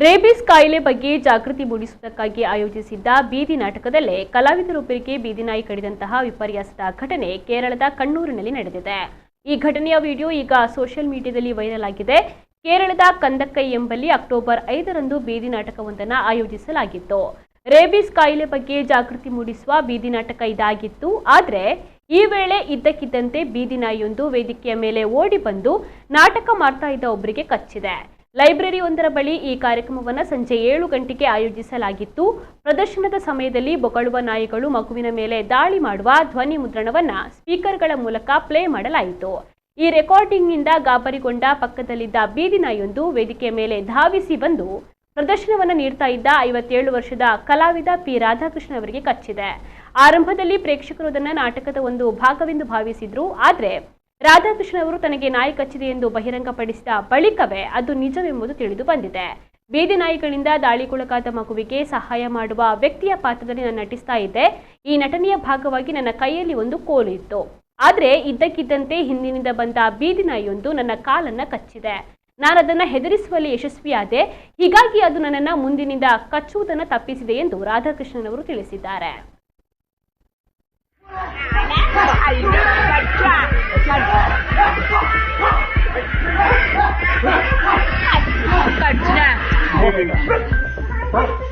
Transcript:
Rabies ಕಾಯಿಲೆ ಬಗ್ಗೆ ಜಾಗೃತಿ ಮೂಡಿಸುವುದಕ್ಕಾಗಿ ಆಯೋಜಿಸಿದ್ದ ಬೀದಿ ನಾಟಕದಲ್ಲೇ ಕಲಾವಿದರೊಬ್ಬರಿಗೆ ಬೀದಿ ನಾಯಿ ಕಡಿದಂತಹ ವಿಪರ್ಯಾಸದ ಘಟನೆ ಕೇರಳದ ಕಣ್ಣೂರಿನಲ್ಲಿ ನಡೆದಿದೆ. ಈ ಘಟನೆಯ ವಿಡಿಯೋ ಈಗ ಸೋಷಿಯಲ್ ಮೀಡಿಯಾದಲ್ಲಿ ವೈರಲ್ ಆಗಿದೆ. ಕೇರಳದ ಕಂದಕ್ಕೈ ಎಂಬಲ್ಲಿ ಅಕ್ಟೋಬರ್ 5ರಂದು ಬೀದಿ ನಾಟಕವೊಂದನ್ನು ಆಯೋಜಿಸಲಾಗಿತ್ತು. ರೇಬಿಸ್ ಕಾಯಿಲೆ ಬಗ್ಗೆ ಜಾಗೃತಿ ಮೂಡಿಸುವ ಬೀದಿ ನಾಟಕ ಇದಾಗಿತ್ತು. ಆದರೆ ಈ ವೇಳೆ ಇದ್ದಕ್ಕಿದ್ದಂತೆ ಬೀದಿ ನಾಯಿಯೊಂದು ವೇದಿಕೆಯ ಮೇಲೆ ಓಡಿ ಬಂದು ನಾಟಕ ಮಾಡ್ತಾ ಇದ್ದ ಒಬ್ಬರಿಗೆ ಕಚ್ಚಿದೆ. ಲೈಬ್ರರಿ ಒಂದರ ಬಳಿ ಈ ಕಾರ್ಯಕ್ರಮವನ್ನು ಸಂಜೆ 7 ಗಂಟೆಗೆ ಆಯೋಜಿಸಲಾಗಿತ್ತು. ಪ್ರದರ್ಶನದ ಸಮಯದಲ್ಲಿ ಬೊಗಳುವ ನಾಯಿಗಳು ಮಗುವಿನ ಮೇಲೆ ದಾಳಿ ಮಾಡುವ ಧ್ವನಿ ಮುದ್ರಣವನ್ನು ಸ್ಪೀಕರ್ಗಳ ಮೂಲಕ ಪ್ಲೇ ಮಾಡಲಾಯಿತು. ಈ ರೆಕಾರ್ಡಿಂಗ್ನಿಂದ ಗಾಬರಿಗೊಂಡ ಪಕ್ಕದಲ್ಲಿದ್ದ ಬೀದಿ ನಾಯಿಯೊಂದು ವೇದಿಕೆಯ ಮೇಲೆ ಧಾವಿಸಿ ಬಂದು ಪ್ರದರ್ಶನವನ್ನು ನೀಡ್ತಾ ಇದ್ದ 57 ವರ್ಷದ ಕಲಾವಿದ ಪಿ ರಾಧಾಕೃಷ್ಣ ಅವರಿಗೆ ಕಚ್ಚಿದೆ. ಆರಂಭದಲ್ಲಿ ಪ್ರೇಕ್ಷಕರು ಅದನ್ನು ನಾಟಕದ ಒಂದು ಭಾಗವೆಂದು ಭಾವಿಸಿದ್ರು. ಆದರೆ ರಾಧಾಕೃಷ್ಣ ಅವರು ತನಗೆ ನಾಯಿ ಕಚ್ಚಿದೆ ಎಂದು ಬಹಿರಂಗಪಡಿಸಿದ ಬಳಿಕವೇ ಅದು ನಿಜವೆಂಬುದು ತಿಳಿದು ಬಂದಿದೆ. ಬೀದಿ ನಾಯಿಗಳಿಂದ ದಾಳಿಗೊಳಗಾದ ಮಗುವಿಗೆ ಸಹಾಯ ಮಾಡುವ ವ್ಯಕ್ತಿಯ ಪಾತ್ರದಲ್ಲಿ ನಾನು ನಟಿಸ್ತಾ ಇದ್ದೆ. ಈ ನಟನೆಯ ಭಾಗವಾಗಿ ನನ್ನ ಕೈಯಲ್ಲಿ ಒಂದು ಕೋಲು ಇತ್ತು. ಆದರೆ ಇದ್ದಕ್ಕಿದ್ದಂತೆ ಹಿಂದಿನಿಂದ ಬಂದ ಬೀದಿ ನಾಯಿಯೊಂದು ನನ್ನ ಕಾಲನ್ನು ಕಚ್ಚಿದೆ. ನಾನು ಅದನ್ನು ಹೆದರಿಸುವಲ್ಲಿ ಯಶಸ್ವಿಯಾದೆ. ಹೀಗಾಗಿ ಅದು ನನ್ನನ್ನು ಮುಂದಿನಿಂದ ಕಚ್ಚುವುದನ್ನು ತಪ್ಪಿಸಿದೆ ಎಂದು ರಾಧಾಕೃಷ್ಣನ್ ಅವರು ತಿಳಿಸಿದ್ದಾರೆ. Touch